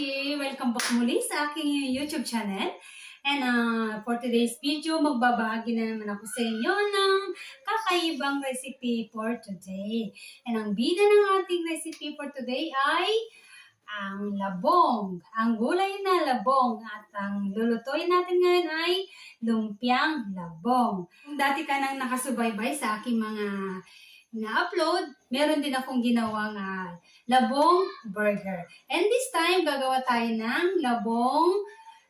Mamshi! Welcome back muli sa aking YouTube channel. And for today's video, magbabahagi na naman ako sa inyo ng kakaibang recipe for today. And ang bida ng ating recipe for today ay ang labong. Ang gulay na labong. At ang lulutuin natin ngayon ay lumpiang labong. Kung dati ka nang nakasubaybay sa aking mga na-upload, meron din akong ginawang labong burger. And this time, gagawa tayo ng labong,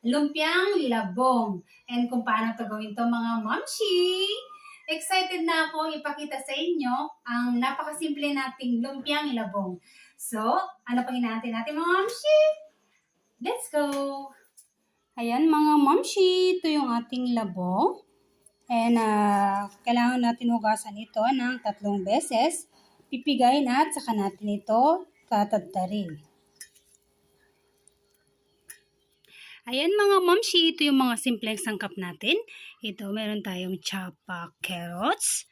lumpiang labong. And kung paano ito gawin to mga mamshi, excited na ako ipakita sa inyo ang napakasimple nating lumpiang labong. So, ano pang inaantay natin mga mamshi? Let's go! Ayan mga mamshi, ito yung ating labong. And kailangan natin hugasan ito ng 3 beses. Pipigayin at saka natin ito tatadtarin. Ayan mga mamshi, ito yung mga simpleng sangkap natin. Ito, meron tayong chopped carrots.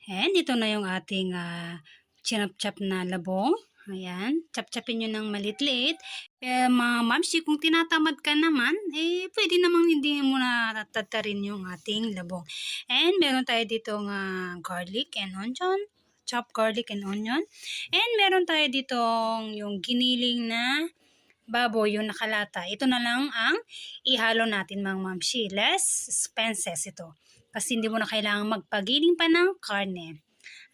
And ito na yung ating chinap-chop na labong. Ayan, chop-chopin nyo ng malit-liit. Mga mamshi, kung tinatamad ka naman, pwede namang hindi mo na tatatarin yung ating labong. And meron tayo dito garlic and onion, chopped garlic and onion. And meron tayo dito yung giniling na baboy, yung nakalata. Ito na lang ang ihalo natin mga mamshi. Less expenses ito. Kasi hindi mo na kailangan magpagiling pa ng karne.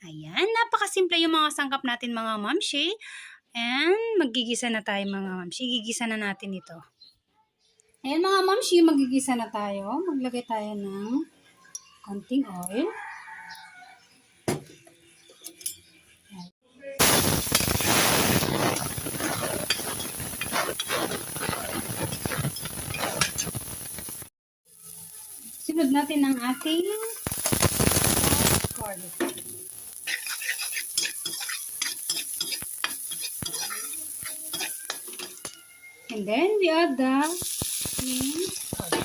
Ayan, napakasimple yung mga sangkap natin mga mamshi. And magigisa na tayo mga mamshi. Gigisa na natin ito. Ayan mga mamshi, magigisa na tayo. Maglagay tayo ng konting oil. Ayan. Sunod natin ang ating garlic. And then we add the minced garlic.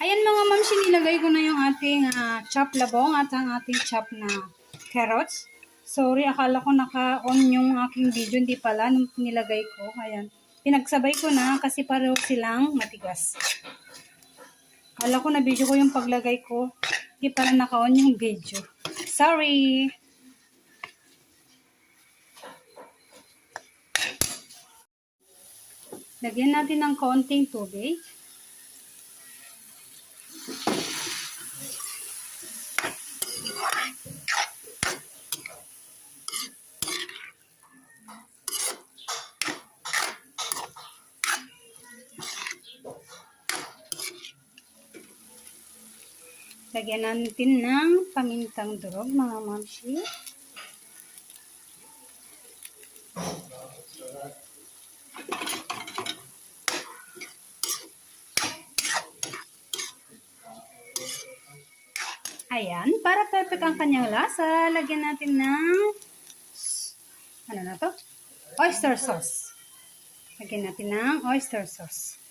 Ayan mga mamshi, nilagay ko na yung ating chop labong at ang ating chop na carrots. Sorry, akala ko naka-on yung aking video, hindi pala nung nilagay ko. Ayan, pinagsabay ko na kasi pareho silang matigas. Akala ko na video ko yung paglagay ko, hindi pala naka-on yung video. Sorry! Lagyan natin ng konting tubig. Lagyan natin ng pamintang durog mga mamshi. Ayan, para perfect ang kanyang lasa, lagyan natin ng ano na to? Oyster sauce. Lagyan natin ng oyster sauce.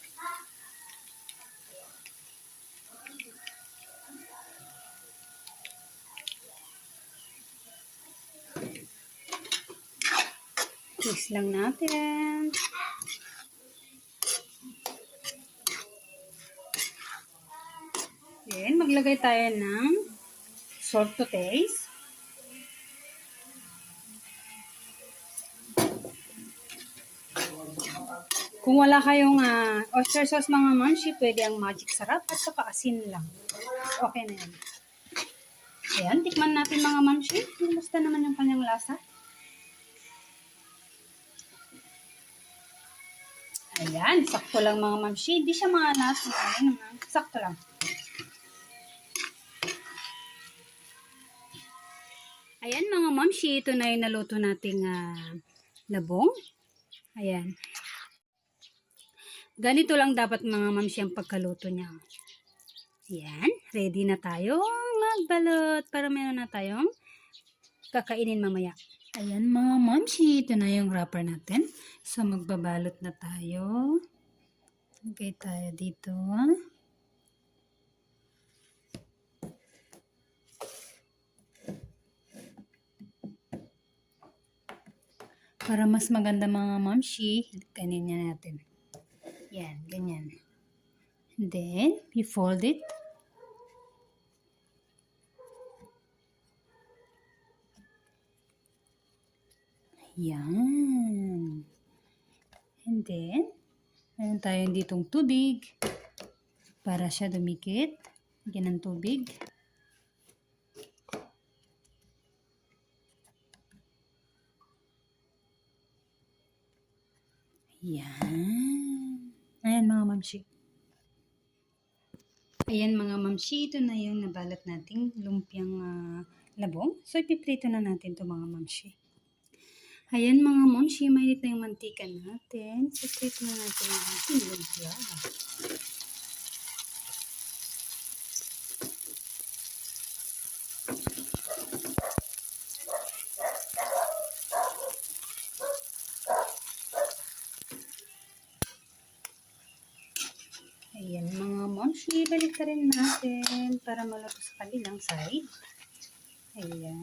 Mix lang natin. Then, maglagay tayo ng salt to taste. Kung wala kayong oyster sauce mga mamshi, pwede ang magic sarap at saka asin lang. Okay na yan. Ayan, tikman natin mga mamshi. Kumusta naman yung kanyang lasa? Ayan, sakto lang mga mamshi. Hindi siya mga lasa. Sakto lang. Ayan mga mamshi, ito na yung naluto nating labong. Ayan. Ganito lang dapat mga mamshi ang pagkaluto niya. Ayan, ready na tayo magbalot para meron na tayong kakainin mamaya. Ayan mga mamshi, ito na yung wrapper natin. So magbabalot na tayo. Lagay tayo dito. Para mas maganda mga mamshi, ganyan natin. Yan, ganyan. And then, you fold it. Yan. And then, meron tayong ditong tubig para siya dumikit. Lagyan ng tubig. Yan. Ayan mga mamshi. Ayan mga mamshi, ito na yung nabalot nating lumpiang labong. So, ipiprito na natin ito mga mamshi. Ayan mga mamshi, mainit na yung mantika natin. So, prito na natin ang ating lumpia. Ayan mga mamshi, balik ka rin natin para maluto sa kabilang side. Ayan.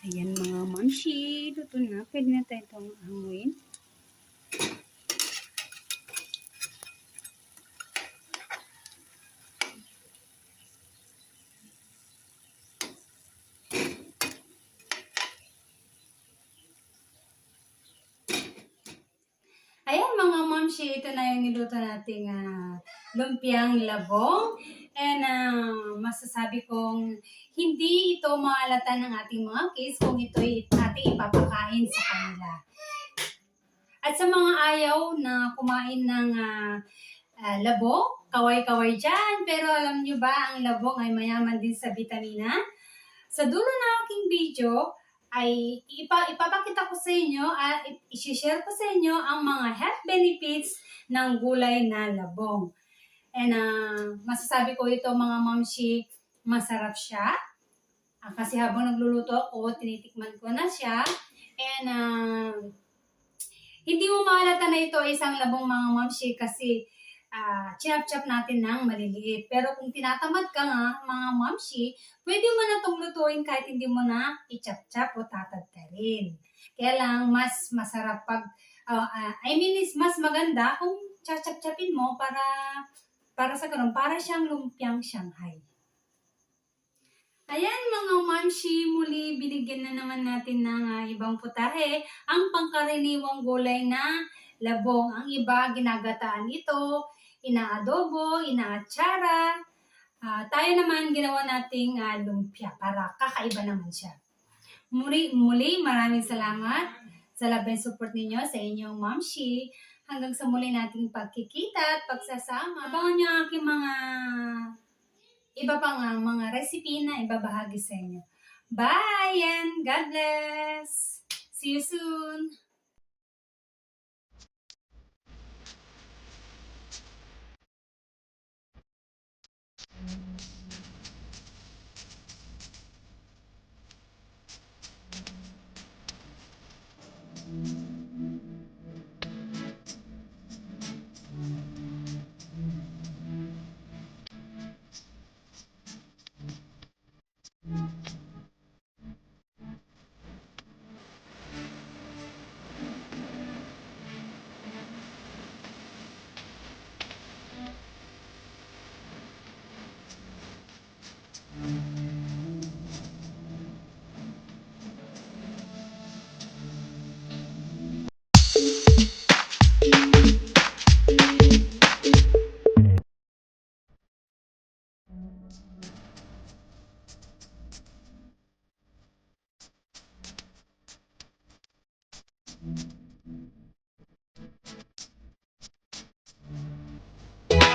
Ayan mga mamshi, luto na. Pwede na tayo itong hanguin. Ayan mga mamshi, ito na yung niluto nating lumpiang labong. And masasabi kong hindi ito maalata ng ating mga kids kung ito ating ipapakain sa kanila. At sa mga ayaw na kumain ng labong, kaway-kaway dyan. Pero alam nyo ba, ang labong ay mayaman din sa vitamina? Sa dulo ng aking video, ay ipapakita ko sa inyo at i-share ko sa inyo ang mga health benefits ng gulay na labong. And masasabi ko ito mga mamshi, masarap siya. Kasi habang nagluluto ako, tinitikman ko na siya. And hindi mo mahalata na ito ay isang labong mga mamshi kasi chop-chop natin ng maliliit. Pero kung tinatamad ka nga, mga mamshi, pwede mo na itong lutuin kahit hindi mo na i-chop-chop o tatadtarin. Kaya lang, mas masarap pag, mas maganda kung chop-chopin mo para sa ganun, para siyang lumpiang Shanghai. Ayan mga mamshi, muli binigyan na naman natin ng ibang putahe. Ang pangkaraniwang gulay na labong. Ang iba, ginagataan ito, inaadobo, inaatsara. Tayo naman ginawa nating lumpia para kakaiba naman siya. Muli, maraming salamat sa love and support ninyo sa inyong mamshi. Hanggang sa muli nating pagkikita at pagsasama. Abangan nyo ang aking mga iba pang mga recipe na ibabahagi sa inyo. Bye and God bless! See you soon!